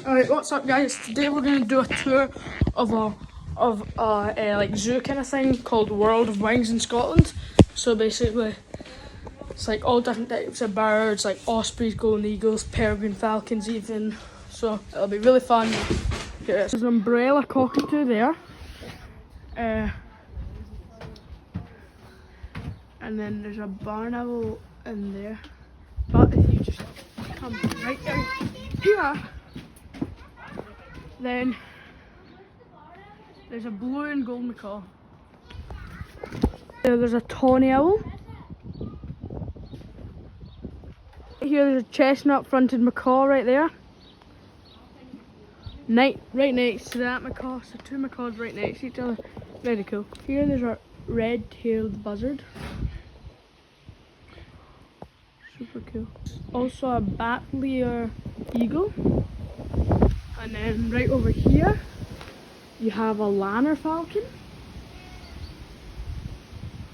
Alright, what's up guys? Today we're going to do a tour of a like zoo kind of thing called World of Wings in Scotland. So basically it's like all different types of birds, like ospreys, golden eagles, peregrine falcons even. So it'll be really fun. There's an umbrella cockatoo there. And then there's a barn owl in there. But if you just come right down here, then there's a blue and gold macaw. There's a tawny owl. Here there's a chestnut-fronted macaw right there. Right next to that macaw, so two macaws right next to each other. Very cool. Here there's a red-tailed buzzard. Super cool. Also a Battlier eagle. And then right over here you have a Lanner falcon.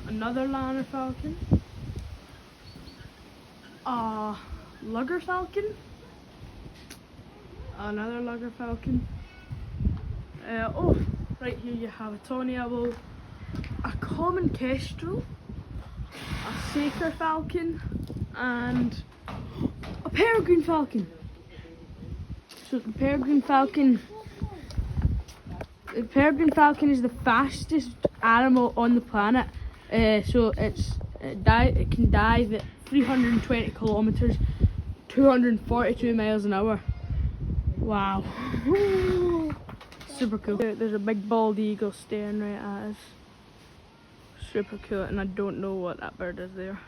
Another Lanner falcon. A lugger falcon. Another lugger falcon. Oh, right here you have a tawny owl, a common kestrel, a saker falcon, and a peregrine falcon. So the peregrine falcon is the fastest animal on the planet. So it can dive at 320 kilometers, 242 miles an hour. Wow. Super cool. There's a big bald eagle staring right at us. Super cool, and I don't know what that bird is there.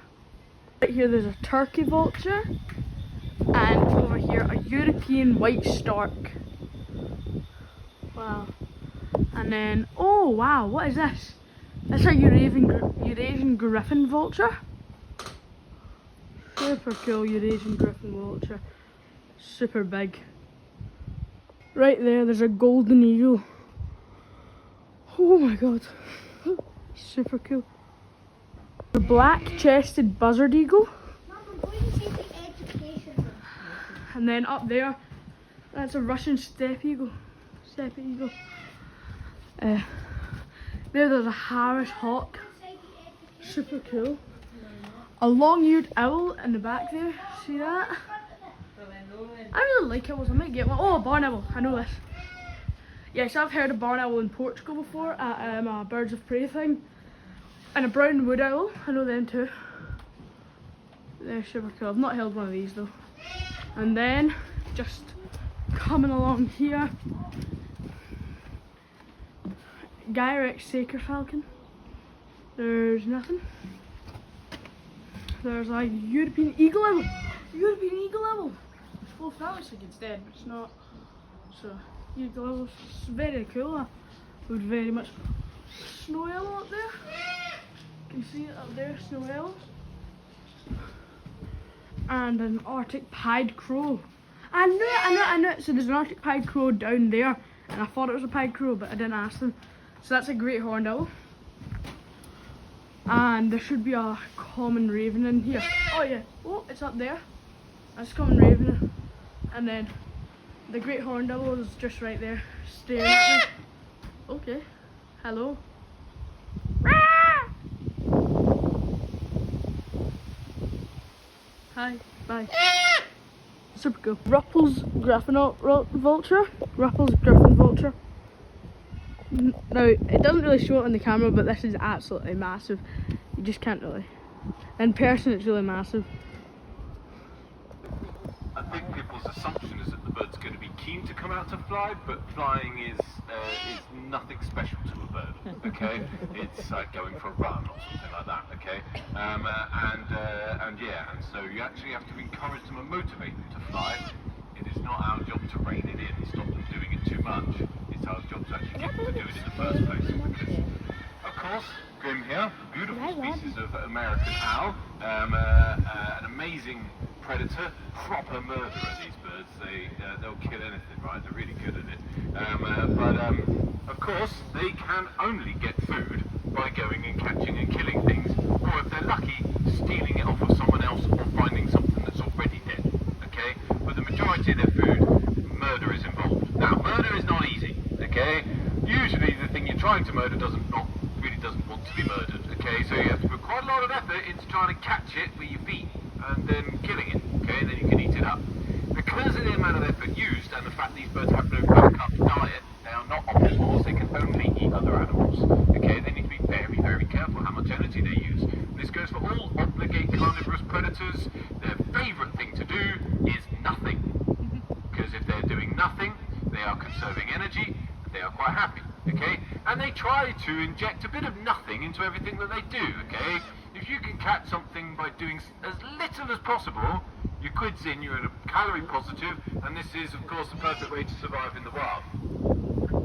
Right here there's a turkey vulture, and over here a European white stork. Wow. And then, oh wow, what is this? That's a Eurasian griffin vulture. Super cool Eurasian griffin vulture. Super big. Right there's a golden eagle. Oh my god. Super cool. The black-chested buzzard eagle. And then up there, that's a Russian steppe eagle. There's a Harris hawk. Super cool. A long-eared owl in the back there. See that? I really like owls. I might get one. Oh, a barn owl. I know this. Yes, I've heard a barn owl in Portugal before at a birds of prey thing. And a brown wood owl. I know them too. They're super cool. I've not held one of these though. And then, just coming along here, Gyrex saker falcon. There's nothing. There's a European eagle owl. European eagle owl. Well, it looks like it's dead, but it's not. So, eagle owl is very cool. I would very much. Snow owl up there. You can see it up there, snow owls. And an Arctic pied crow. I knew it. So there's an Arctic pied crow down there, and I thought it was a pied crow, but I didn't ask them. So that's a great horned owl. And there should be a common raven in here. Oh yeah, oh, it's up there. That's common raven. And then the great horned owl is just right there, staring at me. Okay, hello. Hi, bye. Super cool. Ruppel's griffin vulture. Now, it doesn't really show it on the camera, but this is absolutely massive. You just can't really. In person, it's really massive. I think people's assumption is that the bird's going to be keen to come out to fly, but flying is nothing special to a bird, okay? It's like going for a run or something like that, okay? And so you actually have to encourage them and motivate them to fly. It is not our job to rein it in, stop them doing it too much. It's our job to actually get them to do it in the first place. Because, of course, Grim here, beautiful species of American owl, an amazing predator, proper murderer, these birds. They'll kill anything, right? They're really good at it. Of course, they can only get food by going and catching and killing things, or if they're lucky, stealing it off of someone else or finding something that's already dead, okay? But the majority of their food, murder is involved. trying to murder really doesn't want to be murdered, okay? So you have to put quite a lot of effort into trying to catch it with your feet and then killing it, okay? And then you can eat it up. Because of the amount of effort used and the fact these birds have no backup diet, they are not omnivores, they can only eat other animals, okay? They need to be very, very careful how much energy they use. This goes for all obligate carnivorous predators. Their favourite thing to do is nothing. Because if they're doing nothing, they are conserving energy, and they are quite happy, okay? And they try to inject a bit of nothing into everything that they do, okay? If you can catch something by doing as little as possible, your quid's in, you're at a calorie positive, and this is, of course, the perfect way to survive in the wild.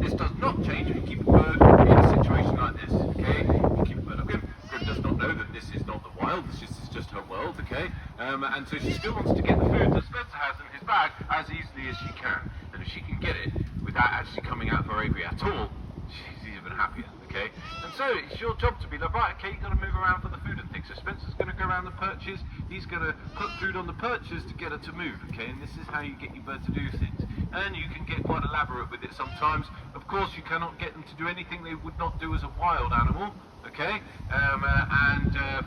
This does not change if you keep a bird in a situation like this, okay? You keep a bird up. Grim does not know that this is not the wild, this is just her world, okay? And so she still wants to get the food that Spencer has in his bag as easily as she can. And if she can get it without actually coming out of her aviary at all, she's even happier, okay? And so it's your job to be like, right, okay, you've got to move around for the food and things. So Spencer's going to go around the perches, he's going to put food on the perches to get her to move, okay? And this is how you get your bird to do things. And you can get quite elaborate with it sometimes. Of course, you cannot get them to do anything they would not do as a wild animal, okay?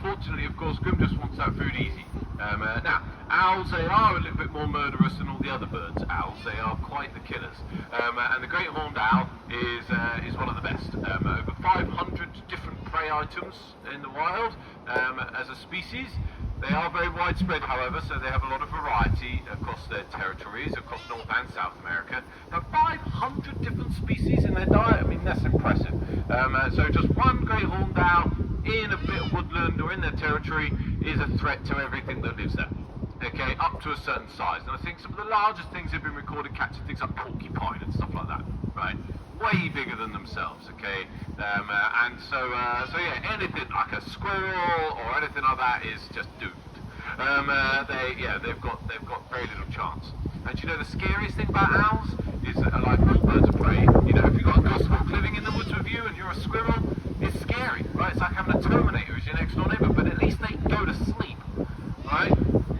Fortunately, of course, Grim just wants that food easy. Now, owls, they are a little bit more murderous than all the other birds. Owls, they are quite the killers. And the great horned owl is one of the best. Over 500 different prey items in the wild as a species. They are very widespread, however, so they have a lot of variety across their territories, across North and South America. Now, 500 different species in their diet, I mean, that's impressive. So just one great horned owl in a bit of woodland or in their territory is a threat to everything that lives there. Okay, up to a certain size. And I think some of the largest things have been recorded catching things like porcupine and stuff like that, right? Way bigger than themselves, okay? So yeah, anything like a squirrel or anything like that is just doomed. They've got very little chance. And you know the scariest thing about owls is that, like all birds of prey, you know, if you've got a goshawk living in the woods with you and you're a squirrel, it's scary, right? It's like having a Terminator as your next door neighbour, but at least they go to sleep, right?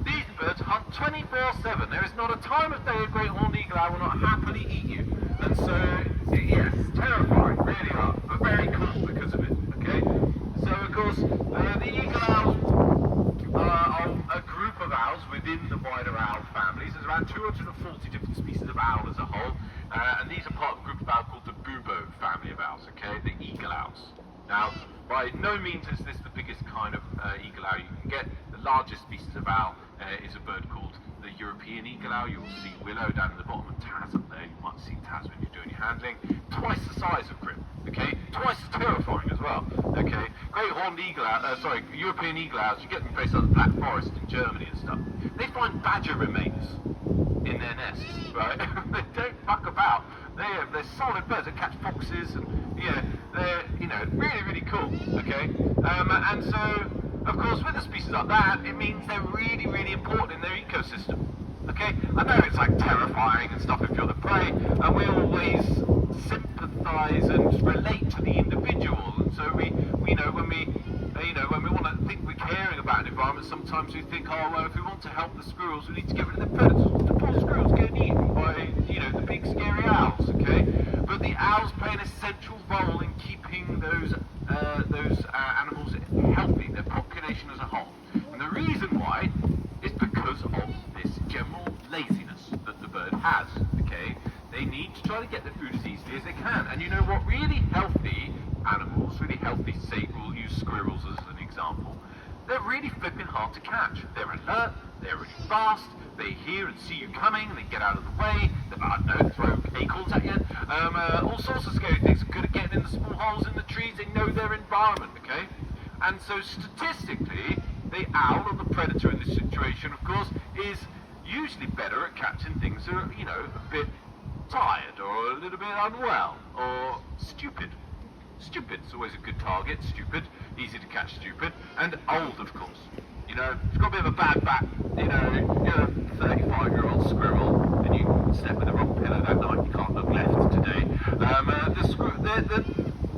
These birds hunt 24/7. There is not a time of day a great horned eagle owl will not happily eat you. And so, yes, terrifying, really are, but very cool because of it, okay? So, of course, the eagle owls are a group of owls within the wider owl families. There's around 240 different species of owl as a whole, and these are part of a group of owls called the bubo family of owls, okay? The eagle owls. Now, by no means is this the biggest kind of eagle owl you can get. The largest species of owl is a bird called the European eagle owl. You'll see willow down at the bottom and Taz up there. You might see Taz when you're doing your handling. Twice the size of Grim, okay? Twice as terrifying as well, okay? Great horned eagle owl, European eagle owls, you get them in places like the Black Forest in Germany and stuff. They find badger remains in their nests, right? They don't fuck about. They're solid birds that catch foxes and, yeah, they're, you know, really, really cool, okay? And so, of course, with a species like that, it means they're really, really important in their ecosystem. Okay? I know it's like terrifying and stuff if you're the prey, and we always sympathise and relate to the individual. And so we know when we want to think we're caring about an environment, sometimes we think, oh well, if we want to help the squirrels, we need to get rid of the predators. The poor squirrels getting eaten by, you know, the big scary owls. Okay? But the owls play an essential role in keeping those animals healthy, their population as a whole. And the reason why is because of this general laziness that the bird has, okay? They need to try to get the food as easily as they can. And you know what? Really healthy animals, really healthy, say, we'll use squirrels as an example, they're really flipping hard to catch. They're alert, they're really fast, they hear and see you coming, they get out of the way, they throw acorns at you, all sorts of scary things. Good at getting in the small holes in the trees, they know their environment, okay? And so statistically, the owl, or the predator in this situation, of course, is usually better at catching things that are, you know, a bit tired, or a little bit unwell, or stupid. Stupid's always a good target, stupid, easy to catch stupid, and old, of course. You know, if you've got a bit of a bad back, you know, you're a 35-year-old squirrel, and you step with the wrong pillow that night, you can't look left today,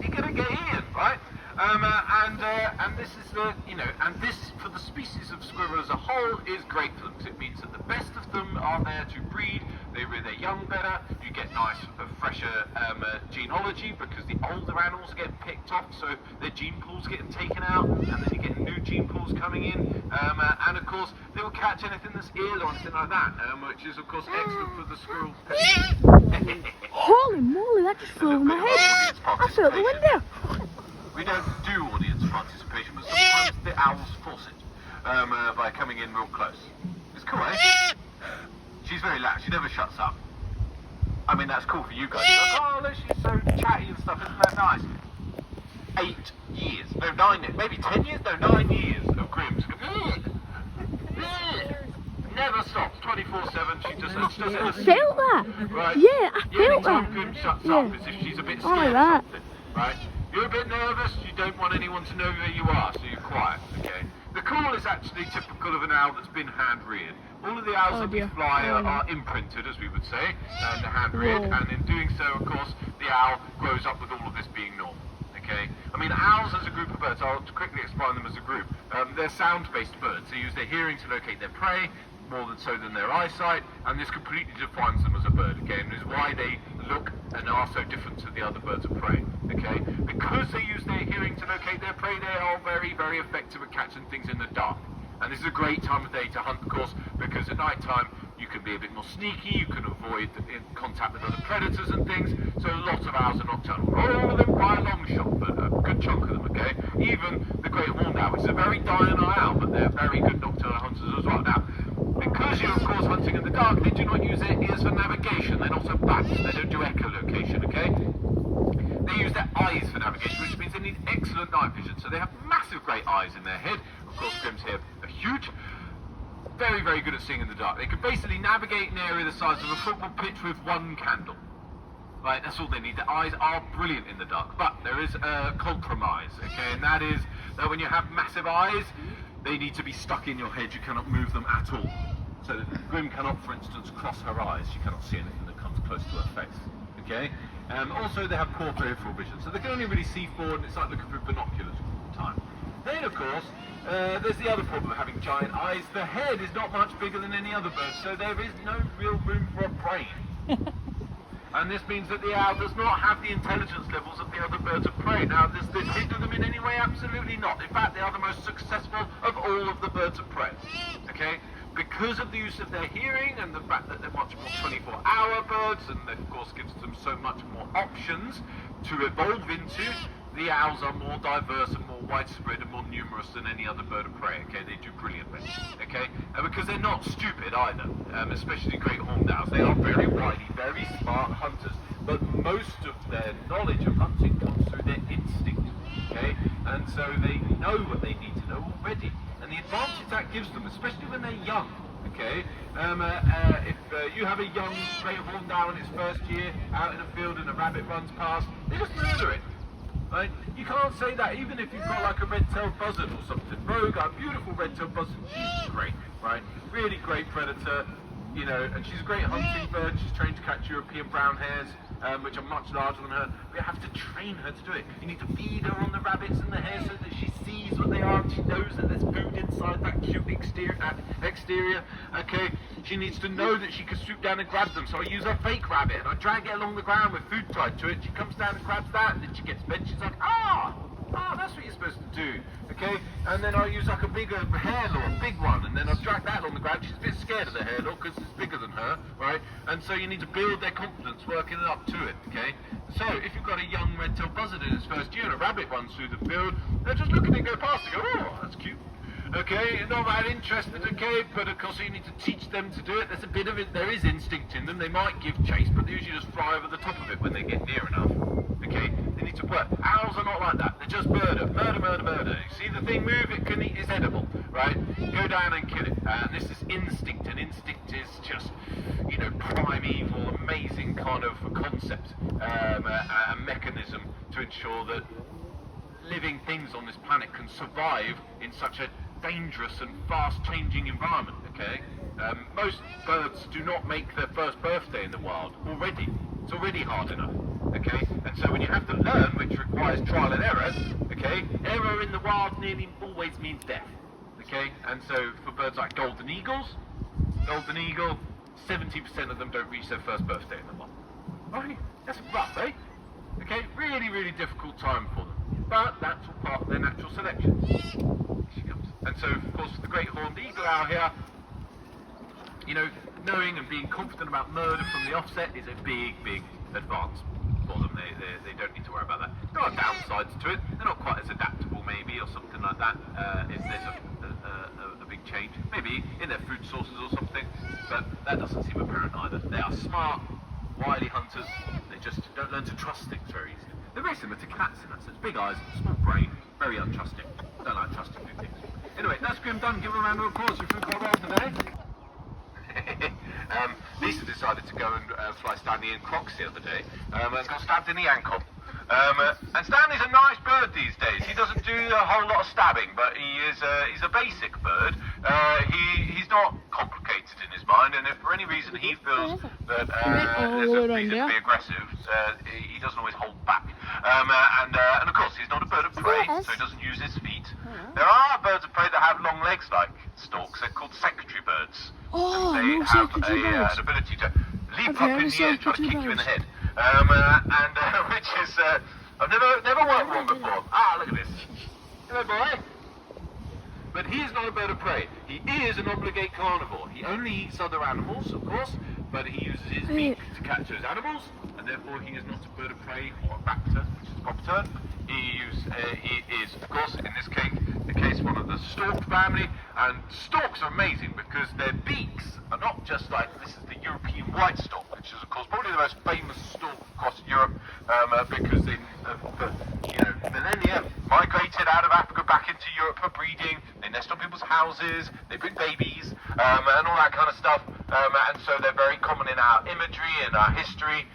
you're going to get eaten, right? And this is the, you know, and this, for the species of squirrel as a whole, is great for them, because it means that the best of them are there to breed, they rear their young better, you get nice, fresher genes genealogy because the older animals are getting picked off, so their gene pool's getting taken out, and then you're getting new gene pools coming in, and of course they will catch anything that's ill or anything like that, which is of course excellent for the squirrel. Holy moly, that just flew over my head. I fell out the window. We don't do audience participation, but sometimes the owls force it by coming in real close. It's cool, eh? She's very loud. She never shuts up. I mean, that's cool for you guys. Like, oh, look, she's so chatty and stuff. Isn't that nice? 8 years. No, 9. Maybe 10 years? No, 9 years of Grimm's. Never stops. 24/7. She just does it. I felt that. Right. Yeah, I The felt only time that. Grim shuts Yeah. up is if she's a bit scared like or that. something. Right? You're a bit nervous. You don't want anyone to know where you are, so you're quiet. Okay. The call is actually typical of an owl that's been hand-reared. All of the owls that we dear. fly are imprinted, as we would say, and hand-reared, Whoa. and in doing so, of course, the owl grows up with all of this being normal. Okay? I mean, owls as a group of birds, I'll quickly explain them as a group. They're sound-based birds. They use their hearing to locate their prey, more than so than their eyesight, and this completely defines them as a bird, okay, and is why they look and are so different to the other birds of prey, okay? Because they use their hearing to locate their prey, they are very, very effective at catching things in the dark. And this is a great time of day to hunt, of course, because at night time you can be a bit more sneaky, you can avoid contact with other predators and things, so lots of owls are nocturnal. Not all of them by a long shot, but a good chunk of them, okay? Even the great horned owl, which is a very diurnal owl, but they're very good nocturnal hunters as well. Now, because you're of course hunting in the dark, they do not use their ears for navigation. They're not so bats. They don't do echolocation, okay? They use their eyes for navigation, which means they need excellent night vision. So they have massive great eyes in their head. Of course, Grimm's here are huge. Very, very good at seeing in the dark. They can basically navigate an area the size of a football pitch with one candle. Right, that's all they need. Their eyes are brilliant in the dark. But there is a compromise, okay? And that is that when you have massive eyes, they need to be stuck in your head. You cannot move them at all. So that Grimm cannot, for instance, cross her eyes. She cannot see anything that comes close to her face. Okay? Also, they have poor peripheral vision, so they can only really see forward, and it's like looking through binoculars all the time. Then, of course, there's the other problem of having giant eyes. The head is not much bigger than any other bird, so there is no real room for a brain. And this means that the owl does not have the intelligence levels of the other birds of prey. Now, does this hinder them in any way? Absolutely not. In fact, they are the most successful of all of the birds of prey. Okay? Because of the use of their hearing and the fact that they're much more 24-hour birds, and that, of course, gives them so much more options to evolve into, the owls are more diverse and more widespread and more numerous than any other bird of prey, okay? They do brilliantly, okay? And because they're not stupid either, especially great horned owls. They are very wily, very smart hunters, but most of their knowledge of hunting comes through their instinct, okay? And so they know what they need to know already. And the advantage that gives them, especially when they're young, okay? If you have a young great horned owl in its first year out in a field and a rabbit runs past, they just murder it. Right? You can't say that even if you've got like a red-tailed buzzard or something. Rogue, a beautiful red-tailed buzzard, she's great, right? Really great predator, you know, and she's a great hunting bird. She's trained to catch European brown hares, which are much larger than her. But you have to train her to do it. You need to feed her on the rabbits and the hares so that she sees what they are and she knows that there's food inside that cute exterior. Okay? She needs to know that she can swoop down and grab them. So I use a fake rabbit and I drag it along the ground with food tied to it. She comes down and grabs that, and then she gets fed. She's like, that's what you're supposed to do. Okay? And then I use like a bigger hairlaw, a big one, and then I drag that along the ground. She's a bit scared of the hairlaw because it's bigger than her, right? And so you need to build their confidence working it up to it, okay? So if you've got a young red-tailed buzzard in its first year and a rabbit runs through the field, they'll just look at it and go past and go, oh, that's cute. Okay, not that interested, okay, but of course you need to teach them to do it. There's a bit of it, there is instinct in them. They might give chase, but they usually just fly over the top of it when they get near enough. Okay, they need to work. Owls are not like that. They're just murder. You see the thing move, it can eat, it's edible, right? Go down and kill it. And this is instinct, and instinct is just, you know, primeval, amazing kind of concept, a mechanism to ensure that living things on this planet can survive in such a dangerous and fast-changing environment, okay? Most birds do not make their first birthday in the wild already. It's already hard enough, okay? And so when you have to learn, which requires trial and error, okay, error in the wild nearly always means death, okay? And so for birds like golden eagle, 70% of them don't reach their first birthday in the wild. Right? That's rough, eh? really difficult time for them. But that's all part of their natural selection. Here she comes. And so, of course, the great horned eagle owl here, you know, knowing and being confident about murder from the offset is a big, big advance for them. They don't need to worry about that. There are downsides to it. They're not quite as adaptable, maybe, or something like that. If there's a big change, maybe in their food sources or something, but that doesn't seem apparent either. They are smart, wily hunters. They just don't learn to trust things very easily. They're very similar to cats in that sense. Big eyes, small brain, very untrusting. Don't like trusting new things. Anyway, that's Grim done. Give them a round of applause for food quite well today. Lisa decided to go and fly Stanley in Crocs the other day and got stabbed in the ankle. And Stanley's a nice bird these days. He doesn't do a whole lot of stabbing, but he's a basic bird. He's not complicated in his mind, and if for any reason he feels that there's a reason to be aggressive, he doesn't always hold back. And of course, he's not a bird of prey, so he doesn't use his feet. There are birds of prey that have long legs like storks. They're called secretary birds. Oh, They no have secretary birds. an ability to leap Okay, up in the air and try to secretary kick you in the birds. head. Which is, I've never worked one before. Ah, look at this. Hello, boy. But he is not a bird of prey. He is an obligate carnivore. He only eats other animals, of course, but he uses his beak to catch those animals, and therefore he is not a bird of prey or a raptor, which is the proper term. He is, of course, in this case, one of the stork family, and storks are amazing because their beaks are not just like, this is the European white stork, which is, of course, probably the most famous stork across Europe, because they, for millennia, migrated out of Africa back into Europe for breeding. They nest on people's houses, they bring babies, and all that kind of stuff, and so they're very common in our imagery and our history,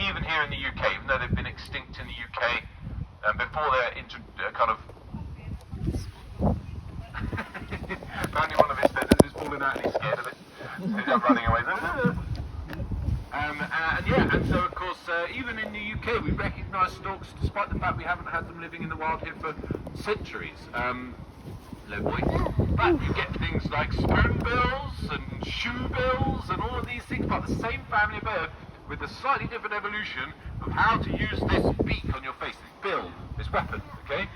even here in the UK, even though they've been extinct in the UK, before they're kind of... Apparently one of his feathers is falling out and he's scared of it. So he's running away. And so of course, even in the UK we recognise storks despite the fact we haven't had them living in the wild here for centuries. Hello boy. But you get things like spoonbills and shoebills and all of these things, part of the same family of bird with a slightly different evolution of how to use this beak on your face, this bill, this weapon, okay?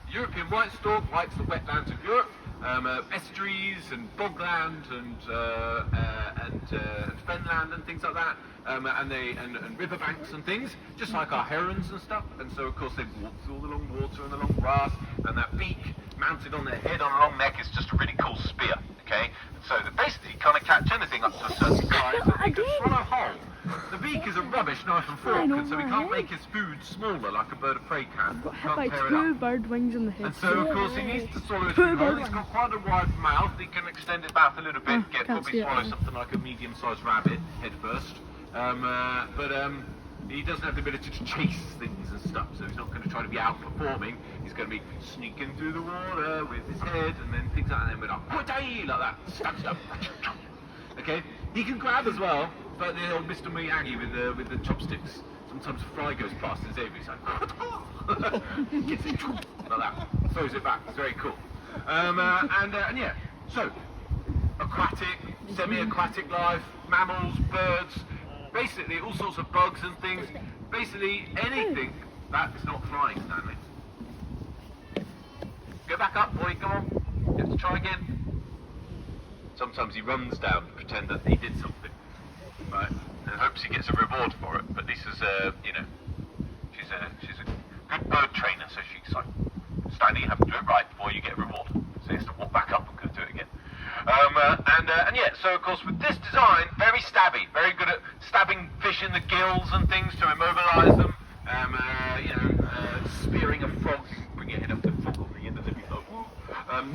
The European white stork likes the wetlands of Europe, estuaries and bogland and fenland and things like that, and riverbanks and things, just like our herons and stuff. And so, of course, they walk through all the long water and the long grass, and that beak mounted on their head on a long neck is just a really cool spear, okay? So they basically can't catch anything up to a certain size, and they can swallow whole. The beak is a rubbish knife and fork, and so he can't make his food smaller like a bird of prey can. Got hit Can't by tear it 2 up. bird wings in the head. And so, of course, he needs to swallow his food whole. He's got quite a wide mouth. He can extend his mouth a little bit, can't probably see it, swallow yeah. something like a medium-sized rabbit head first. He doesn't have the ability to chase things and stuff, so he's not going to try to be outperforming. He's going to be sneaking through the water with his head and then things like that, and then like that, stab. Okay, he can grab as well, like the old Mr. Miyagi with the chopsticks. Sometimes a fly goes past his ear, he's like, gets it like that, throws it back. It's very cool. And yeah, so aquatic, semi-aquatic life, mammals, birds. Basically, all sorts of bugs and things. Basically, anything that is not flying, Stanley. Go back up, boy, come on. You have to try again. Sometimes he runs down to pretend that he did something, right? And hopes he gets a reward for it. But Lisa's, she's a good bird trainer, so she's like, Stanley, you have to do it right before you get a reward. So he has to walk back up and go do it again. And yeah, so of course with this design, very stabby, very good at stabbing fish in the gills and things to immobilize them. Spearing a frog, bring your head up to the frog on the end of the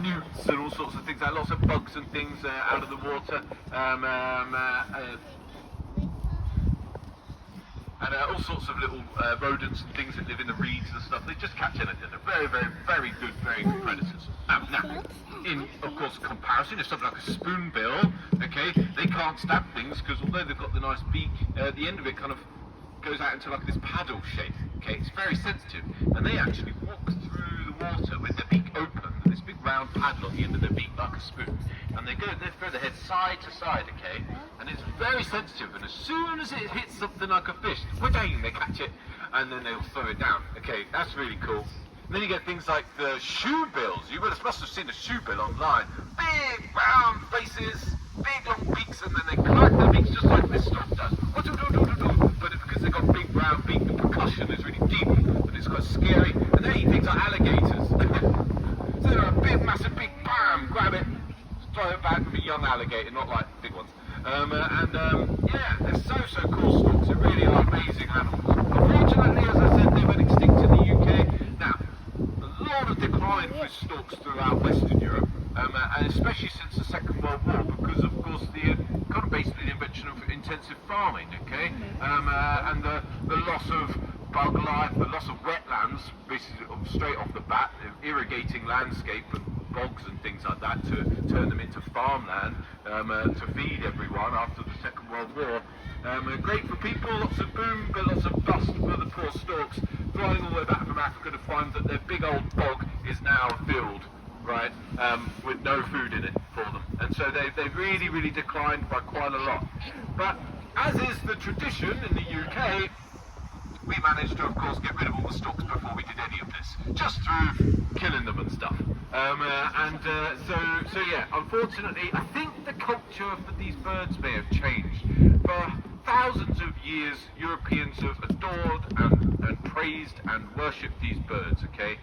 newts and all sorts of things, like lots of bugs and things out of the water. And all sorts of little rodents and things that live in the reeds and stuff. They just catch anything. They're very, very, very good predators. Now, in, of course, comparison, if something like a spoonbill, okay, they can't stab things because although they've got the nice beak, the end of it kind of goes out into like this paddle shape. Okay, it's very sensitive, and they actually walk through the water with their beak open, this big round paddle on the end of their beak like a spoon, and they throw their head side to side, okay? And it's very sensitive, and as soon as it hits something like a fish, they catch it, and then they'll throw it down. Okay, that's really cool. And then you get things like the shoe bills. You must have seen the shoe bill online. Big round faces, big long beaks, and then they clack their beaks just like this stork does. But because they've got big round beak, the percussion is really deep, and it's quite scary. And they eat things like alligators. So they're a big, massive, big, bam, grab it, throw it back with a young alligator, not like big ones. Yeah, they're so cool storks. They really are amazing animals. Unfortunately, as I said, they went extinct in the UK. Now, a lot of decline with storks throughout Western Europe, and especially since the Second World War, because of course the basically the invention of intensive farming, okay, and the loss of bug life, the loss of wetlands, basically straight off the bat, irrigating landscape and bogs and things like that to turn them into farmland to feed everyone after the Second World War. Great for people, lots of boom, but lots of bust for the poor storks, flying all the way back from Africa to find that their big old bog is now filled, right, with no food in it for them. And so they've really declined by quite a lot. But as is the tradition in the UK, we managed to, of course, get rid of all the storks before we did any of this, just through killing them and stuff. So yeah, unfortunately, I think the culture for these birds may have changed. For thousands of years, Europeans have adored and praised and worshipped these birds, okay?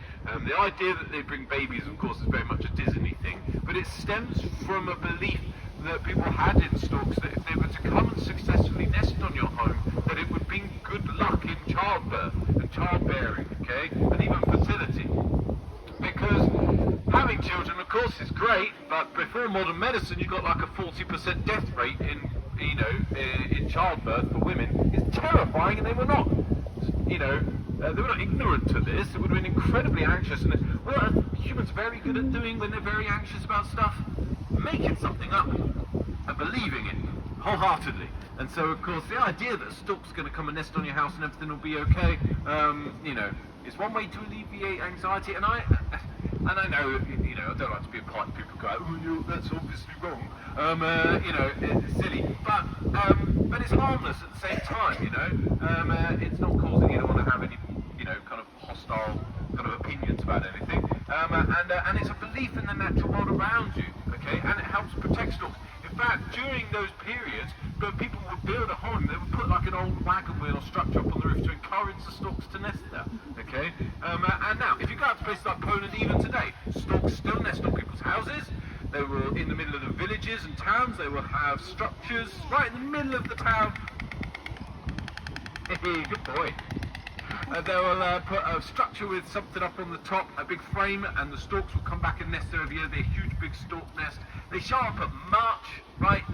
The idea that they bring babies, of course, is very much a Disney thing, but it stems from a belief that people had in storks that if they were to come and successfully nest on your home, that it would bring good luck in childbirth and childbearing, okay, and even fertility. Because having children, of course, is great, but before modern medicine, you got like a 40% death rate in childbirth for women. It's terrifying, and they were not, they were not ignorant to this. They would have been incredibly anxious, and what are humans very good at doing when they're very anxious about stuff? Making something up and believing it wholeheartedly. And so, of course, the idea that a stork's going to come and nest on your house and everything will be okay, is one way to alleviate anxiety. And I know, I don't like to be a part of people go, oh, that's obviously wrong. It's silly, but it's harmless at the same time. It's not causing anyone to have any, kind of hostile kind of opinions about anything. And it's a belief in the natural world around you, okay? And it helps protect storks. In fact, during those periods, when people would build a home, they would put like an old wagon wheel or structure up on the roof to encourage the storks to nest there, okay? And now, if you go out to places like Poland even today, storks still nest on people's houses. They will, in the middle of the villages and towns, they will have structures right in the middle of the town. Hey, good boy. They will put a structure with something up on the top, a big frame, and the storks will come back and nest there every year. They're a huge big stork nest. They show up at March, right?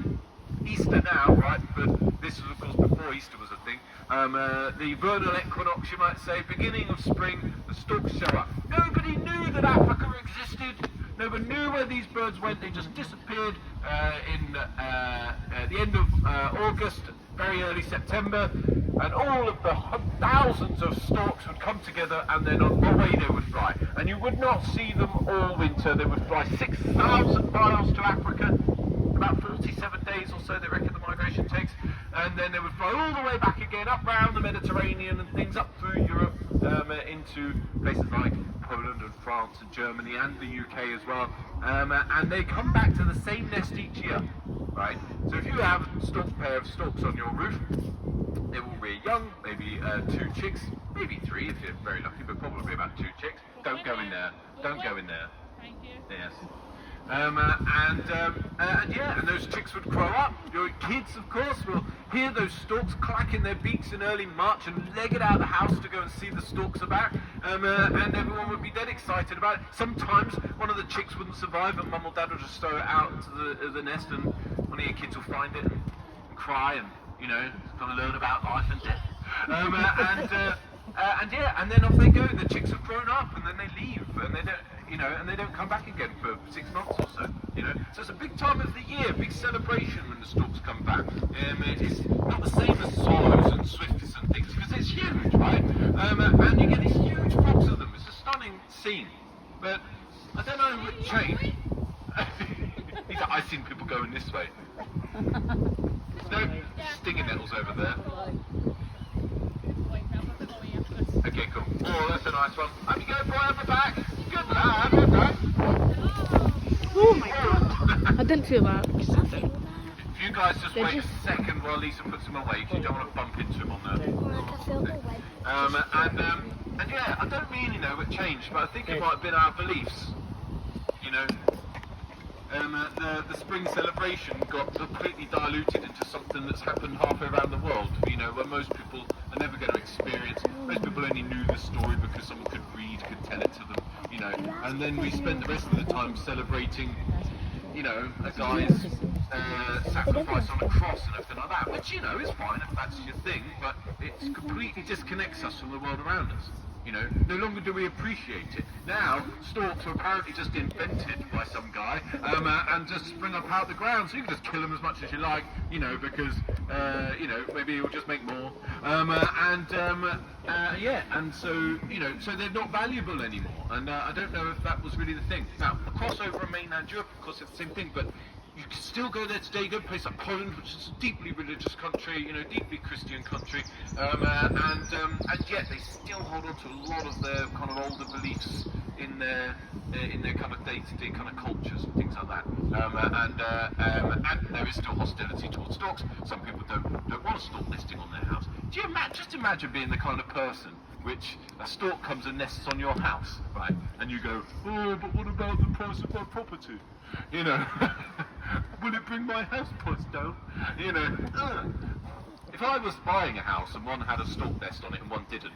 Easter now, right? But this was, of course, before Easter was a thing. The vernal equinox, you might say, beginning of spring, the storks show up. Nobody knew that Africa existed. Nobody knew where these birds went. They just disappeared at the end of August, very early September, and all of the thousands of storks would come together, and then away they would fly. And you would not see them all winter. They would fly 6,000 miles to Africa, about 47 days or so they reckon the migration takes, and then they would fly all the way back again, up round the Mediterranean and things, up through Europe, into places like Poland and France and Germany and the UK as well, and they come back to the same nest each year, right? So if you have a pair of storks on your roof, they will rear young, maybe 2 chicks, maybe 3 if you're very lucky, but probably about 2 chicks. Don't go in there. Don't go in there. Thank you. Yes. And those chicks would grow up. Your kids, of course, will hear those storks clacking their beaks in early March and leg it out of the house to go and see the storks about. And everyone would be dead excited about it. Sometimes one of the chicks wouldn't survive, and mum or dad would just throw it out into the nest, and one of your kids will find it and cry and, kind of learn about life and death. And then off they go. The chicks have grown up, and then they leave, and they don't. And they don't come back again for 6 months or so, So it's a big time of the year, big celebration when the storks come back. It's not the same as swallows and swifts and things, because it's huge, right? And you get these huge flocks of them. It's a stunning scene. But I don't know what changed. nice one. Up you go, boy, up the back. Good lad, well done. Oh my god. I didn't feel that. If you guys just They're wait just- a second while Lisa puts him away, because you don't want to bump into him on the thing. And yeah, I don't really know what changed, but I think it might have been our beliefs. You know, the spring celebration got completely diluted into something that's happened halfway around the world. You know, where most people are never going to experience. Most people only knew the story because someone could read, could tell it to them. You know, and then we spent the rest of the time celebrating, you know, a guy's sacrifice on a cross and everything like that, which, you know, is fine if that's your thing, but it completely disconnects us from the world around us. You know, no longer do we appreciate it. Now, storks are apparently just invented by some guy, and just spring up out the ground, so you can just kill them as much as you like, you know, because, you know, maybe you'll just make more. Yeah, and so, you know, so they're not valuable anymore, and I don't know if that was really the thing. Now, a crossover in mainland Europe, of course, it's the same thing, but you can still go there today. You go to a place like Poland, which is a deeply religious country, you know, deeply Christian country, and yet they still hold on to a lot of their kind of older beliefs in their kind of day-to-day kind of cultures and things like that. And there is still hostility towards storks. Some people don't want a stork nesting on their house. Do you just imagine being the kind of person which a stork comes and nests on your house, right? And you go, oh, but what about the price of my property? You know, will it bring my house price down? You know, if I was buying a house and one had a stork nest on it and one didn't,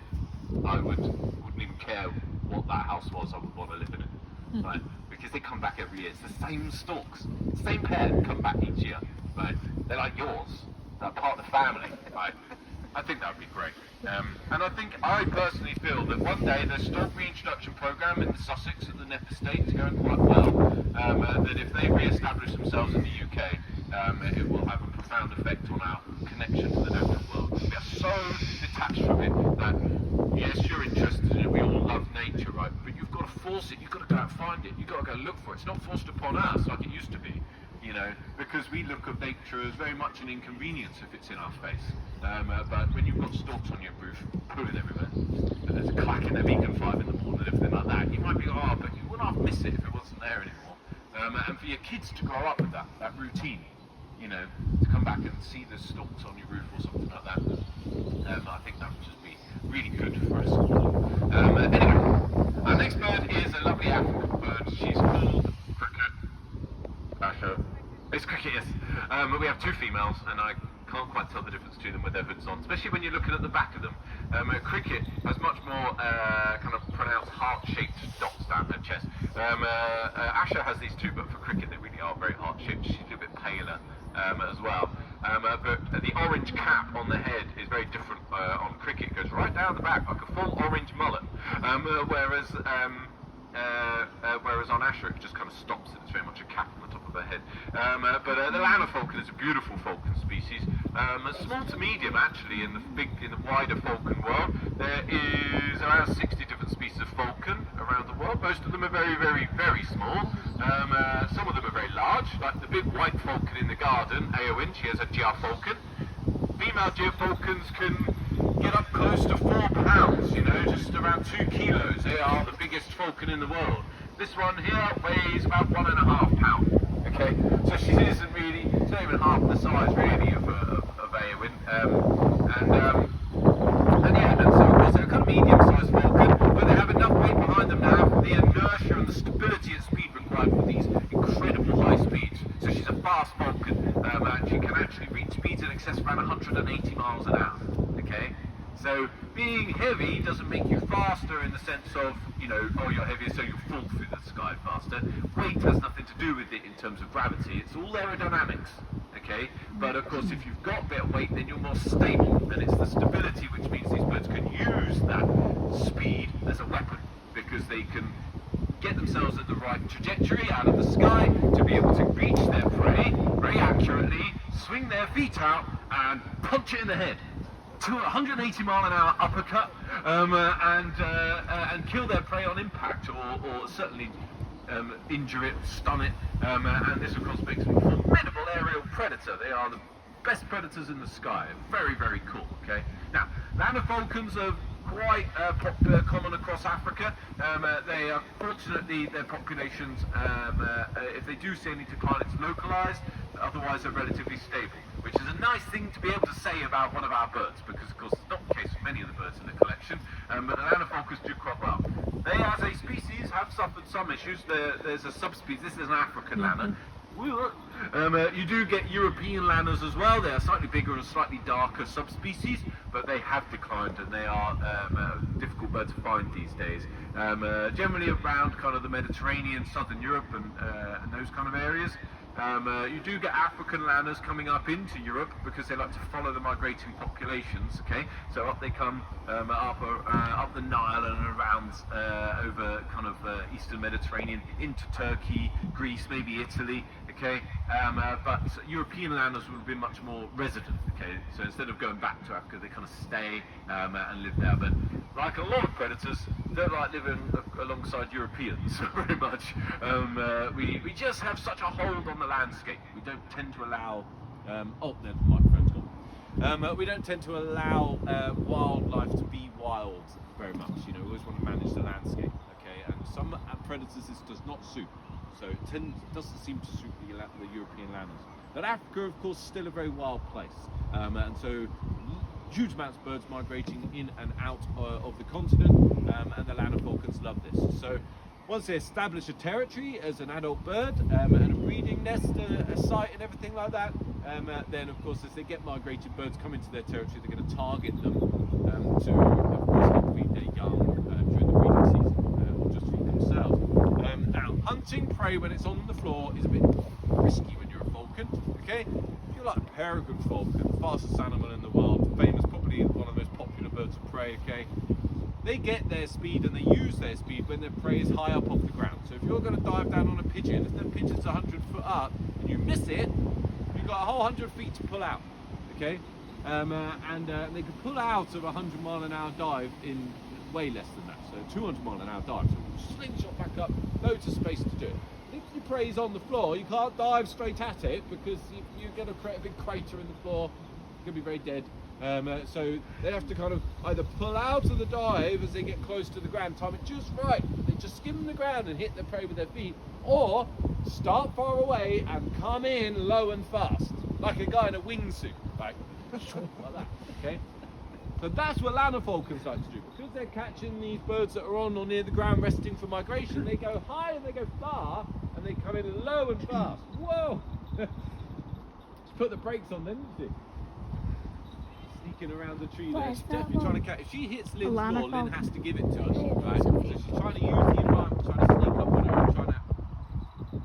I wouldn't even care what that house was. I would want to live in it, right? Because they come back every year. It's the same storks, same pair come back each year, right? They're like yours. They're part of the family, right? I think that would be great. And I personally feel that one day the stork reintroduction programme in Sussex at the Neff Estate is going quite well. That if they re-establish themselves in the UK, it will have a profound effect on our connection to the natural world. We are so detached from it that, yes, you're interested in it, we all love nature, right? But you've got to force it, you've got to go out and find it, you've got to go look for it. It's not forced upon us like it used to be. You know, because we look at nature as very much an inconvenience if it's in our face. But when you've got storks on your roof, pooing everywhere, and there's a clack in their beacon 5 in the morning and everything like that, you might be, oh, but you wouldn't half miss it if it wasn't there anymore. And for your kids to grow up with that routine, you know, to come back and see the storks on your roof or something like that, I think that would just be really good for us. Anyway, our next bird is a lovely African bird. She's called Cricket. It's Cricket, yes. We have 2 females, and I can't quite tell the difference between them with their hoods on, especially when you're looking at the back of them. Cricket has much more kind of pronounced heart-shaped dots down her chest. Asher has these too, but for Cricket they really are very heart-shaped. She's a little bit paler as well. But the orange cap on the head is very different on Cricket. It goes right down the back like a full orange mullet. Whereas on Asher it just kind of stops it. It's very much a cap on the top of her head. But the Lanner falcon is a beautiful falcon species. Small to medium actually in the wider falcon world. There is around 60 different species of falcon around the world. Most of them are very, very, very small. Some of them are very large, like the big white falcon in the garden, Eowyn. She has a gyr-falcon. Female gyr-falcons can get up close to 4 pounds, you know, just around 2 kilos. They are the biggest falcon in the world. This one here weighs about 1.5 pounds. Okay, so she isn't really, she's not even half the size really of Eowyn. And so of course they're a kind of medium-sized falcon, but they have enough weight behind them now for the inertia and the stability at speed required for these incredible high speeds. So she's a fast falcon, and she can actually reach speeds in excess of around 180 miles an hour. Okay, so being heavy doesn't make you faster in the sense of, you know, oh, you're heavier so you fall through the sky faster. Weight has nothing to do with it in terms of gravity. It's all aerodynamics. Okay, but of course if you've got a bit of weight then you're more stable, and it's the stability which means these birds can use that speed as a weapon, because they can get themselves at the right trajectory out of the sky to be able to reach their prey very accurately, swing their feet out and punch it in the head to 180 mile an hour uppercut, and kill their prey on impact, or certainly injure it, stun it, and this of course makes them a formidable aerial predator. They are the best predators in the sky. Very, very cool. Okay. Now, Lanner falcons are quite common across Africa. They are, fortunately, their populations, if they do see any decline, it's localised, otherwise they're relatively stable, which is a nice thing to be able to say about one of our birds, because of course it's not the case with many of the birds in the collection, but the Lanofolcus do crop well. They, as a species, have suffered some issues. There's a subspecies, this is an African lanner. You do get European lanners as well. They are slightly bigger and slightly darker subspecies, but they have declined and they are a difficult bird to find these days. Generally around kind of the Mediterranean, southern Europe and those kind of areas. You do get African lanners coming up into Europe because they like to follow the migrating populations. Okay, so up they come up the Nile and around over kind of eastern Mediterranean into Turkey, Greece, maybe Italy. Okay, but European lanners would have been much more resident. Okay, so instead of going back to Africa, they kind of stay and live there. But like a lot of predators, don't like living alongside Europeans very much. We just have such a hold on the landscape. We don't tend to allow. Oh, no, the microphone's gone. We don't tend to allow wildlife to be wild very much. You know, we always want to manage the landscape. Okay, and some predators this does not suit. So it doesn't seem to suit the European lanners. But Africa, of course, is still a very wild place, and so huge amounts of birds migrating in and out of the continent, and the Lanofolcus love this. So once they establish a territory as an adult bird and a breeding nest, a site and everything like that, then of course as they get migrated birds come into their territory, they're going to target them to, of course, help feed their young during the breeding season, or just feed themselves. Now, hunting prey when it's on the floor is a bit risky when you're a falcon, okay? If you're like a peregrine falcon, the fastest animal in the world, famous, probably one of the most popular birds of prey, okay? They get their speed and they use their speed when their prey is high up off the ground. So if you're going to dive down on a pigeon, if the pigeon's 100 foot up and you miss it, you've got a whole 100 feet to pull out, okay? And they can pull out of a 100-mile-an-hour dive in way less than that, so 200-mile-an-hour dive. So slingshot back up, loads of space to do it. If your prey's on the floor, you can't dive straight at it because you're going to create a big crater in the floor. You're going to be very dead. So they have to kind of either pull out of the dive as they get close to the ground, time it just right. They just skim the ground and hit the prey with their feet, or start far away and come in low and fast, like a guy in a wingsuit, like that. Okay. So that's what Lanofolcus like to do. Because they're catching these birds that are on or near the ground resting for migration, they go high and they go far, and they come in low and fast. Whoa! Just put the brakes on then, didn't you? Sneaking around the tree there. She's definitely trying to catch. If she hits Lynn's floor, Lynn has to give it to us, right? So she's trying to use the environment, trying to sneak up on her,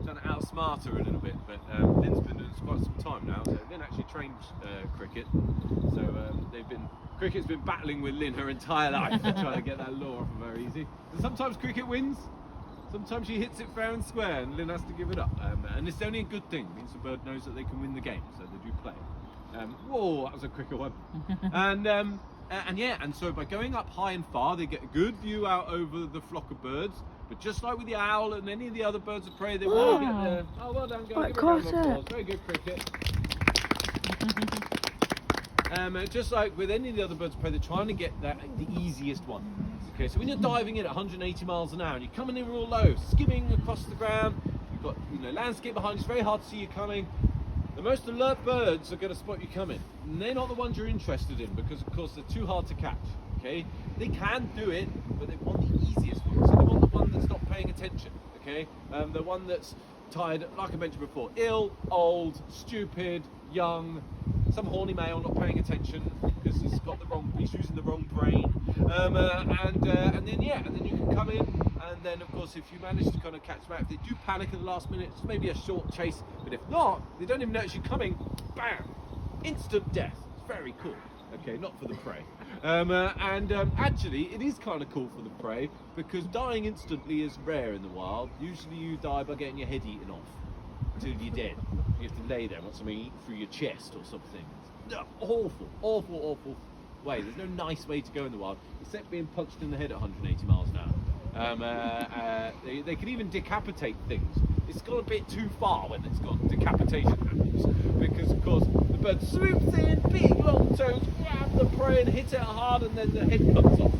trying to outsmart her a little bit. But Lynn's been doing this quite some time now. So Lynn actually trained cricket. So cricket's been battling with Lynn her entire life, trying to get that lure off of her easy. So sometimes cricket wins, sometimes she hits it fair and square, and Lynn has to give it up. And it's only a good thing. It means the bird knows that they can win the game, so they do play. Whoa, that was a cricket one. And so by going up high and far, they get a good view out over the flock of birds. But just like with the owl and any of the other birds of prey, they want to get there. Oh, well done, guys. Give a round of applause. Very good cricket. Just like with any of the other birds of prey, they're trying to get the easiest one. Okay, so when you're diving in at 180 miles an hour and you're coming in real low, skimming across the ground, you've got landscape behind you, it's very hard to see you coming. The most alert birds are going to spot you coming, and they're not the ones you're interested in because, of course, they're too hard to catch. Okay, they can do it, but they want the easiest one. So they want the one that's not paying attention. Okay, the one that's tired, like I mentioned before, ill, old, stupid, young, some horny male not paying attention because he's using the wrong brain, and then you can come in, and then of course if you manage to kind of catch them out, if they do panic at the last minute, it's maybe a short chase, but if not, they don't even notice you coming, bam, instant death. It's very cool. Okay, not for the prey. Actually, it is kind of cool for the prey because dying instantly is rare in the wild. Usually you die by getting your head eaten off until you're dead. You have to lay there and want something eaten through your chest or something. Awful way. There's no nice way to go in the wild except being punched in the head at 180 miles an hour. They can even decapitate things. It's gone a bit too far when it's got decapitation happens because of course the bird swoops in, big long toes, grab the prey and hit it hard, and then the head comes off.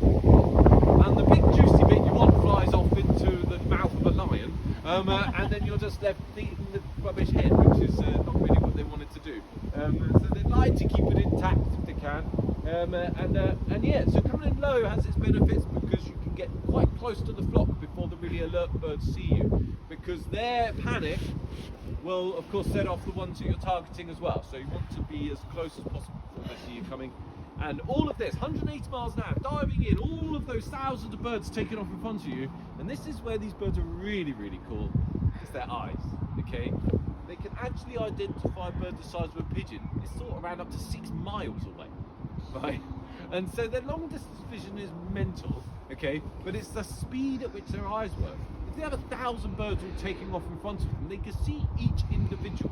And the big juicy bit you want flies off into the mouth of a lion, and then you're just left eating the rubbish head, which is not really what they wanted to do. So they like to keep it intact if they can. And yeah, so coming in low has its benefits because you can get quite close to the flock before the really alert birds see you, because their panic will of course set off the ones that you're targeting as well. So you want to be as close as possible before they see you coming. And all of this, 180 miles an hour, diving in, all of those thousands of birds taking off in front of you. And this is where these birds are really, really cool. It's their eyes, okay? They can actually identify birds the size of a pigeon. It's sort of around up to 6 miles away, right? And so their long distance vision is mental, okay? But it's the speed at which their eyes work. If they have 1,000 birds all taking off in front of them, they can see each individual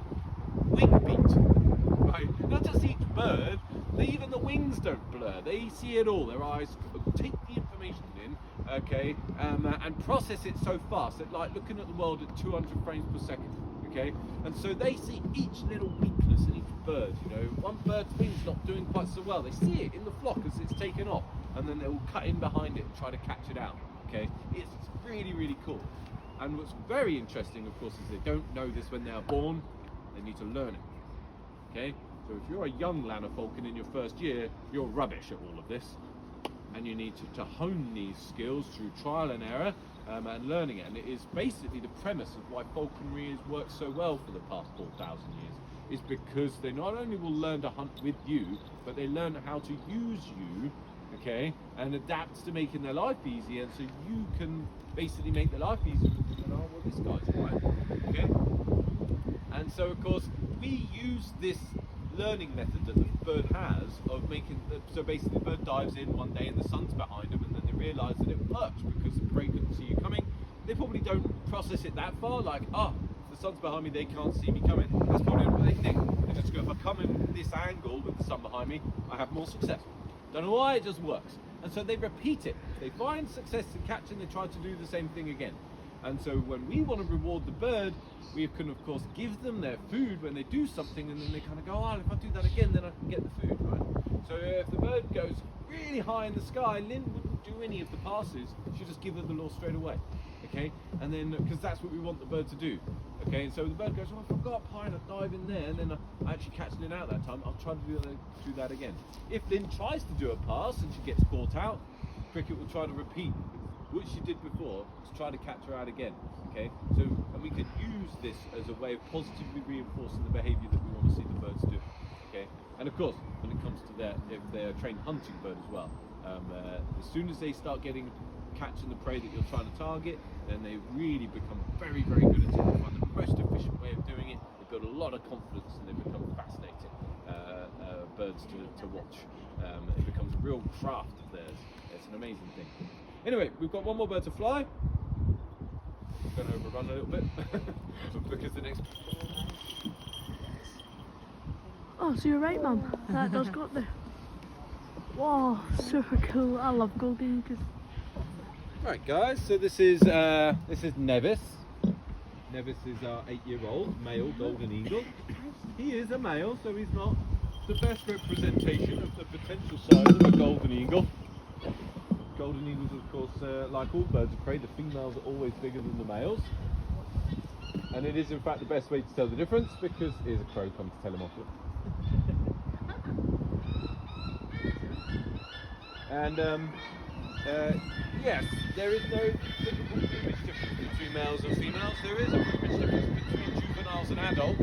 wing beat, right? Not just each bird, even the wings don't blur. They see it all. Their eyes take the information in, okay, and process it so fast. It's like looking at the world at 200 frames per second, okay? And so they see each little weakness in each bird, you know. One bird's wing's not doing quite so well. They see it in the flock as it's taken off, and then they'll cut in behind it and try to catch it out, okay? It's really, really cool. And what's very interesting, of course, is they don't know this when they are born. They need to learn it, okay? So if you're a young lanner falcon in your first year, you're rubbish at all of this, and you need to hone these skills through trial and error and learning it. And it is basically the premise of why falconry has worked so well for the past 4,000 years, is because they not only will learn to hunt with you, but they learn how to use you, okay, and adapt to making their life easier, and so you can basically make their life easier. And oh, well, this guy's right, okay? And so, of course, we use this learning method that the bird has of making so basically the bird dives in one day and the sun's behind them, and then they realise that it works because the prey couldn't see you coming. They probably don't process it that far, like, if the sun's behind me, they can't see me coming. That's probably what they think. They just go, if I come in this angle with the sun behind me, I have more success. Don't know why, it just works. And so they repeat it. They find success in catching, they try to do the same thing again. And so when we want to reward the bird, we can of course give them their food when they do something, and then they kind of go, if I do that again, then I can get the food, right? So if the bird goes really high in the sky, Lynn wouldn't do any of the passes, she'll just give her the lure straight away, okay? And then, because that's what we want the bird to do, okay? And so the bird goes, if I've got up high and I dive in there, and then I actually catch Lynn out that time, I'll try to do that again. If Lynn tries to do a pass and she gets caught out, Cricket will try to repeat what she did before to try to catch her out again, okay? So, and we could use this as a way of positively reinforcing the behaviour that we want to see the birds do, okay? And of course, when it comes to if they're a trained hunting bird as well, as soon as they start catching the prey that you're trying to target, then they really become very, very good at it. They find the most efficient way of doing it. They build a lot of confidence, and they become fascinating birds to watch. It becomes a real craft of theirs. It's an amazing thing. Anyway, we've got one more bird to fly. I'm going to overrun a little bit because the next. Oh, so you're right, Mum. That does go up there. Wow, super cool. I love golden eagles. Right, guys. So this is Nevis. Nevis is our 8-year-old male golden eagle. He is a male, so he's not the best representation of the potential size of a golden eagle. Golden eagles, of course, like all birds of prey, the females are always bigger than the males. And it is, in fact, the best way to tell the difference, because here's a crow come to tell him off. And, yes, there is no typical plumage difference between males and females. There is a plumage difference between juveniles and adults.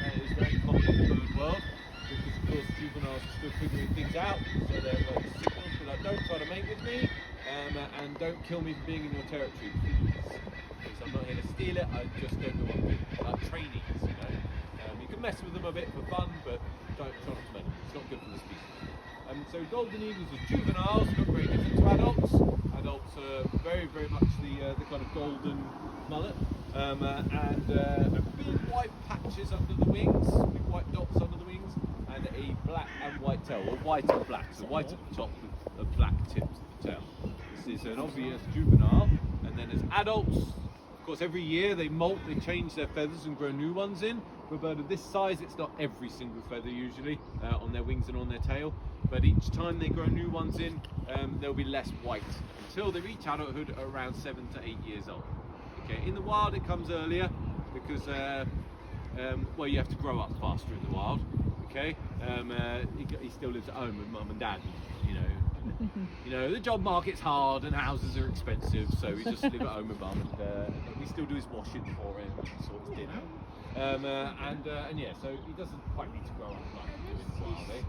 That is very common in the bird world, because, of course, juveniles are still figuring things out, so they're signals to like, don't try to mate with me, and don't kill me for being in your territory, please. Because I'm not here to steal it, I just don't know what I'm doing. Like trainees, you know. You can mess with them a bit for fun, but don't try not to mate them. It's not good for the species. So golden eagles as juveniles look very different to adults. Adults are very, very much the kind of golden mullet, and big white patches under the wings, big white dots under the wings, and a black and white tail, or white and black, so white at the top with the black tips at the tail. This is an obvious juvenile, and then as adults, of course, every year they molt, they change their feathers and grow new ones in. For a bird of this size, it's not every single feather usually on their wings and on their tail. but each time they grow new ones in, there'll be less white until they reach adulthood at around 7 to 8 years old. Okay, in the wild it comes earlier because well, you have to grow up faster in the wild. Okay, he still lives at home with mum and dad. You know, the job market's hard and houses are expensive, so he just live at home with mum, and we still do his washing for him and sort his dinner. And yeah, so he doesn't quite need to grow up like he do in the wild, eh?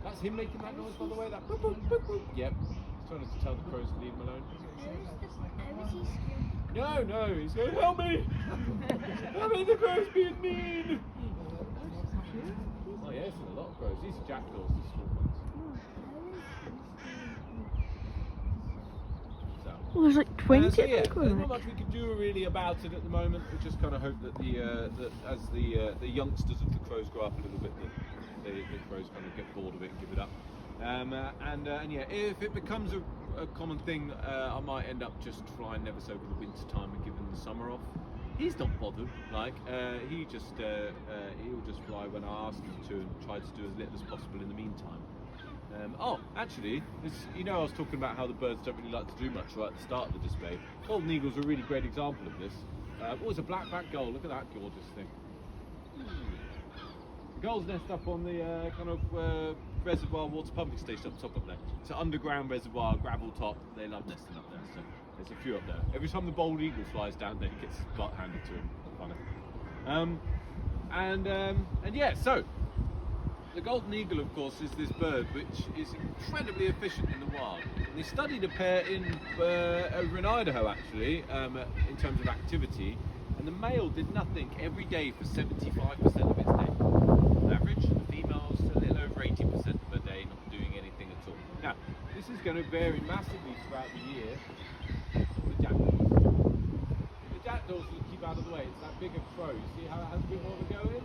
That's him making that noise, by the way. That boop, boop, boop, boop. Yep. He's trying to tell the crows to leave him alone. No, he's going, help me! Help me, the crow's being mean! Oh yeah, there's a lot of crows. These are jackdaws, the small ones. So. Well, there's like 20 So yeah, I think, there's or not like- much we can do really about it at the moment. We just kind of hope that that as the youngsters of the crows grow up a little bit, that the crows kind of get bored of it and give it up. And yeah, if it becomes a common thing, I might end up just flying Nevis over the winter time and giving the summer off. He's not bothered. Like he'll just fly when I ask him to, and try to do as little as possible in the meantime. Oh, actually, I was talking about how the birds don't really like to do much right at the start of the display. Golden eagle's a really great example of this. Oh, it's a black-backed gull. Look at that gorgeous thing. The gulls nest up on the kind of reservoir water pumping station up top up there. It's an underground reservoir, gravel top. They love nesting up there, so there's a few up there. Every time the bald eagle flies down there, he gets his butt handed to him. Funny. And yeah, so the golden eagle, of course, is this bird which is incredibly efficient in the wild. And they studied a pair over in Idaho, actually, in terms of activity, and the male did nothing every day for 75% of its day. On average, the female's a little over 80% of her day not doing anything at all. Now, this is going to vary massively throughout the year. The jackdaws will keep out of the way. It's that bigger crow. You see how it has a bit more to go in?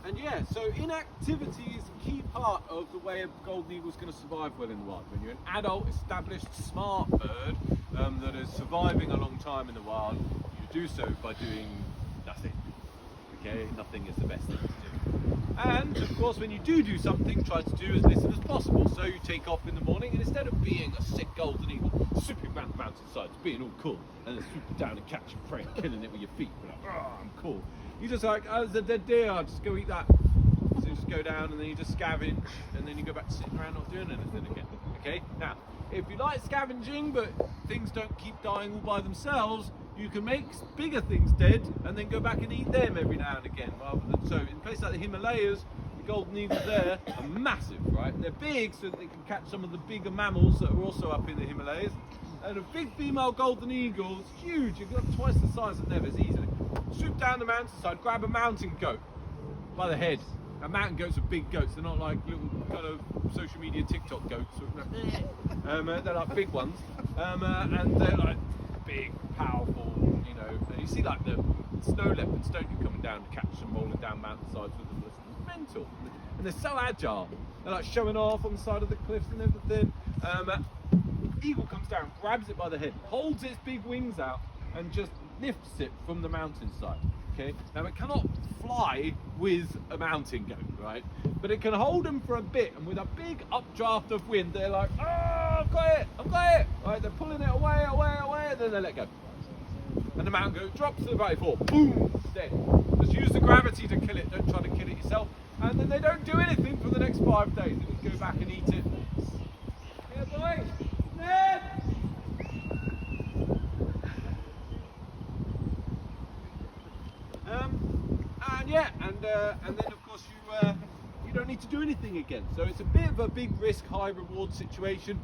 And yeah, so inactivity is a key part of the way a golden eagle is going to survive well in the wild. When you're an adult, established, smart bird that is surviving a long time in the wild, you do so by doing nothing. Okay, nothing is the best thing to do. And of course, when you do something, try to do as little as possible. So you take off in the morning, and instead of being a sick golden eagle, swooping around the mountainsides, being all cool, and then swooping down and catching prey, killing it with your feet, like, oh, I'm cool. You just like, oh, there's a dead deer, I'll just go eat that. So you just go down and then you just scavenge, and then you go back to sitting around not doing anything again. Okay? Now, if you like scavenging, but things don't keep dying all by themselves, you can make bigger things dead and then go back and eat them every now and again. Rather than, so in places like the Himalayas, the golden eagles there are massive, right? They're big so that they can catch some of the bigger mammals that are also up in the Himalayas. And a big female golden eagle is huge. You've got twice the size of Nevis easily. Swoop down the mountainside, grab a mountain goat by the head. And mountain goats are big goats. They're not like little kind of social media TikTok goats. They're like big ones. And they're like big, powerful, and you see like the snow leopards, don't you, coming down to catch them rolling down mountainsides with them. It's mental. And they're so agile. They're like showing off on the side of the cliffs and everything. Eagle comes down, grabs it by the head, holds its big wings out, and just lifts it from the mountainside. Okay. Now it cannot fly with a mountain goat, right? But it can hold them for a bit, and with a big updraft of wind, they're like, oh, I've got it. Right? They're pulling it away, and then they let go. And the mountain goat drops to the valley floor. Boom, it's dead. Just use the gravity to kill it. Don't try to kill it yourself. And then they don't do anything for the next 5 days. They just go back and eat it. Here, boy. Ned! And then of course you don't need to do anything again. So it's a bit of a big risk, high reward situation.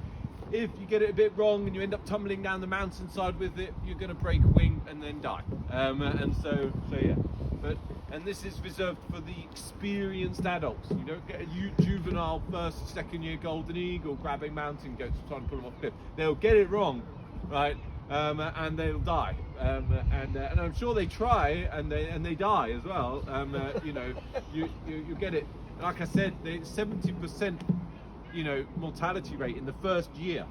If you get it a bit wrong and you end up tumbling down the mountainside with it, you're going to break a wing and then die. And so yeah. But and this is reserved for the experienced adults. You don't get a juvenile first, second year golden eagle grabbing mountain goats trying to pull them off a cliff. They'll get it wrong, right? And they'll die. And I'm sure they try and they die as well. You know, you get it. Like I said, the 70% mortality rate in the first year.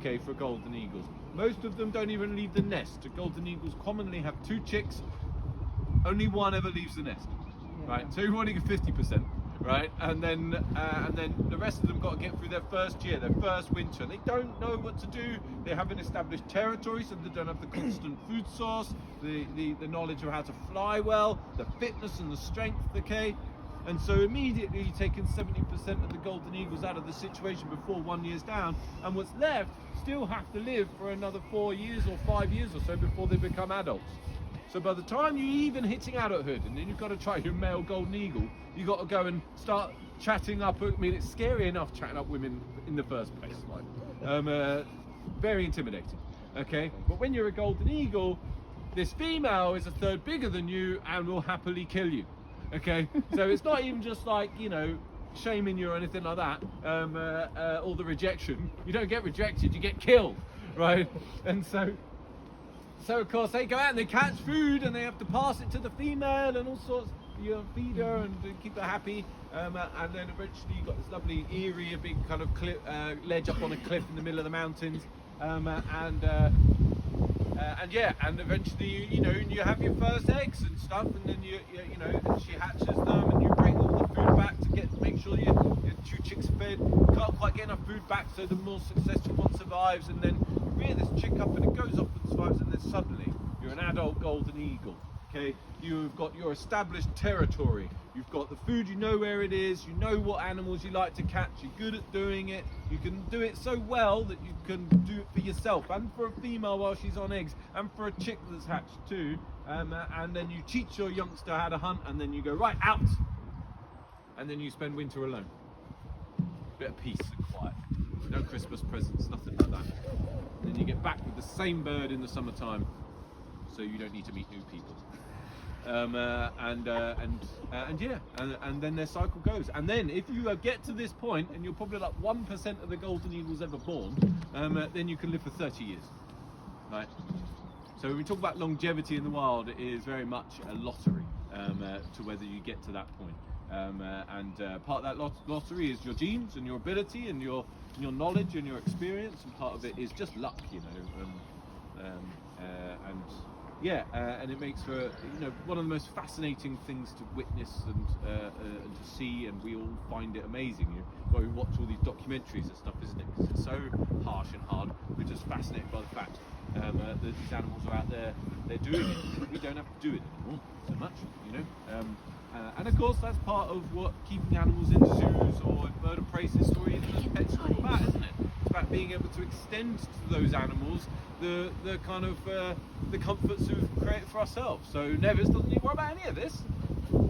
Okay, for golden eagles. Most of them don't even leave the nest. Golden eagles commonly have 2 chicks. Only one ever leaves the nest, right? So you're running 50%, right? And then the rest of them got to get through their first year, their first winter. They don't know what to do. They haven't established territory, so they don't have the constant food source, the knowledge of how to fly well, the fitness and the strength. Okay. And so immediately you're taking 70% of the golden eagles out of the situation before 1 year's down, and what's left still have to live for another 4 years or 5 years or so before they become adults. So by the time you're even hitting adulthood, and then you've got to try your male golden eagle, you've got to go and start chatting up. I mean, it's scary enough chatting up women in the first place, like, very intimidating. Okay, but when you're a golden eagle, this female is a third bigger than you and will happily kill you. Okay, so it's not even just like, you know, shaming you or anything like that, or the rejection. You don't get rejected, you get killed, right? And so of course they go out and they catch food and they have to pass it to the female and all sorts. You feed her and keep her happy, and then eventually you've got this lovely eyrie, a big kind of ledge up on a cliff in the middle of the mountains, and yeah, and eventually you have your first eggs and stuff, and then you know she hatches them, and you bring all the food back to make sure your 2 chicks are fed. Can't quite get enough food back, so the more successful one survives, and then you rear this chick up and it goes off and survives, and then suddenly you're an adult golden eagle. Okay, you've got your established territory, you've got the food, you know where it is, you know what animals you like to catch, you're good at doing it, you can do it so well that you can do it for yourself and for a female while she's on eggs and for a chick that's hatched too, and then you teach your youngster how to hunt, and then you go right out, and then you spend winter alone. Bit of peace and quiet, no Christmas presents, nothing like that. And then you get back with the same bird in the summertime, so you don't need to meet new people. And then their cycle goes. And then if you get to this point, and you're probably like 1% of the golden eagles ever born, then you can live for 30 years, right? So when we talk about longevity in the wild, it is very much a lottery to whether you get to that point. Part of that lottery is your genes and your ability and your knowledge and your experience, and part of it is just luck, you know. And it makes for one of the most fascinating things to witness and to see, and we all find it amazing. You've got to watch all these documentaries and stuff, isn't it? Because it's so harsh and hard. We're just fascinated by the fact that these animals are out there, they're doing it. We don't have to do it anymore so much, and of course that's part of what keeping animals in zoos or bird and prey or even as pets is all about, isn't it? It's about being able to extend to those animals the kind of the comforts we've created for ourselves. So Nevis doesn't need to worry about any of this.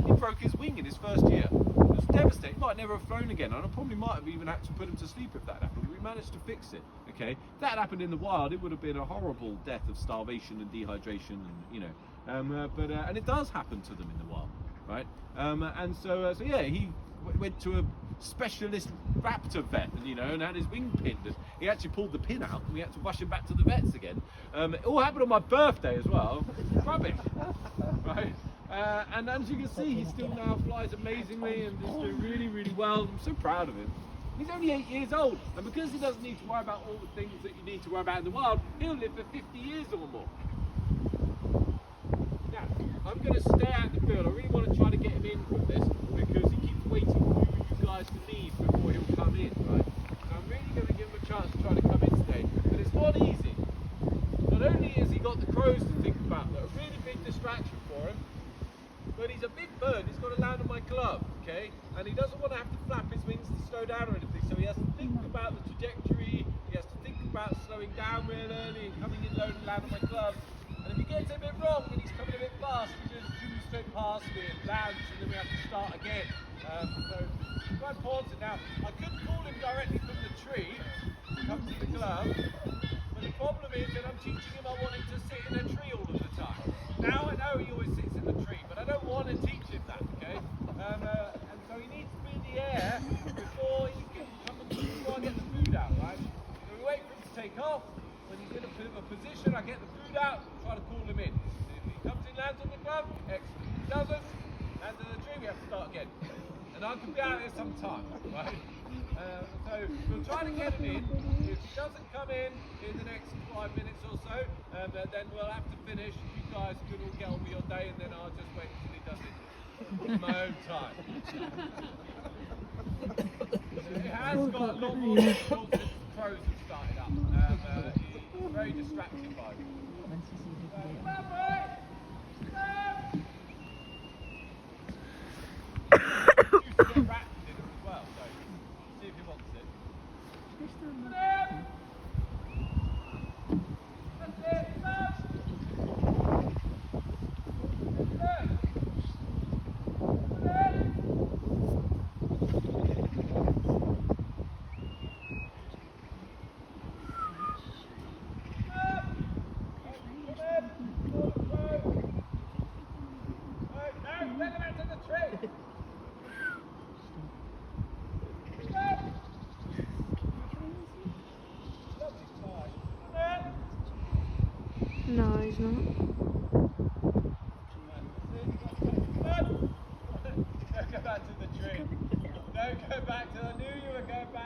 He broke his wing in his first year. It was devastating. He might never have flown again, and I probably might have even had to put him to sleep if that happened. We managed to fix it. Okay, if that happened in the wild, it would have been a horrible death of starvation and dehydration, and and it does happen to them in the wild, right? So he went to a specialist raptor vet, and had his wing pinned, and he actually pulled the pin out, and we had to rush him back to the vets again. It all happened on my birthday as well. Rubbish, right? And as you can see, he still now flies amazingly and is doing really, really well. I'm so proud of him. He's only 8 years old, and because he doesn't need to worry about all the things that you need to worry about in the wild, he'll live for 50 years or more. Now, I'm going to stay out in the field. I really want to try to get him in from this, because he keeps waiting for you guys to leave before he'll come in, right? So I'm really going to give him a chance to try to come in today, but it's not easy. Not only has he got the crows to think about, that are a really big distraction for him, but he's a big bird. He's got to land on my glove, okay? And he doesn't want to have to flap his wings to slow down or anything, so he has to think about the trajectory, he has to think about slowing down real early and coming in low and land on my glove. And if he gets it a bit wrong and he's coming a bit fast, we just zoom straight past it, lands, and then we have to start again. So quite important. Now, I could call him directly from the tree, come to the glove, but the problem is that I'm teaching him I want him to sit in a tree all of the time. Now I know he always sits in the tree, but I don't want to teach him a position, I get the food out, try to call him in. If he comes in, lands on the glove, excellent. If he doesn't, lands on the tree, we have to start again. And I could be out there some time, right? So we'll try to get him in. If he doesn't come in the next 5 minutes or so, then we'll have to finish. You guys can all get on with your day, and then I'll just wait until he does it in my own time. It has got a lot more difficult since the pros have started up. It's very distracting by it. Used to get wrapped in it as well, so see if he wants it. No, he's not. Don't go back to the tree. Don't go back to. I knew you were going back.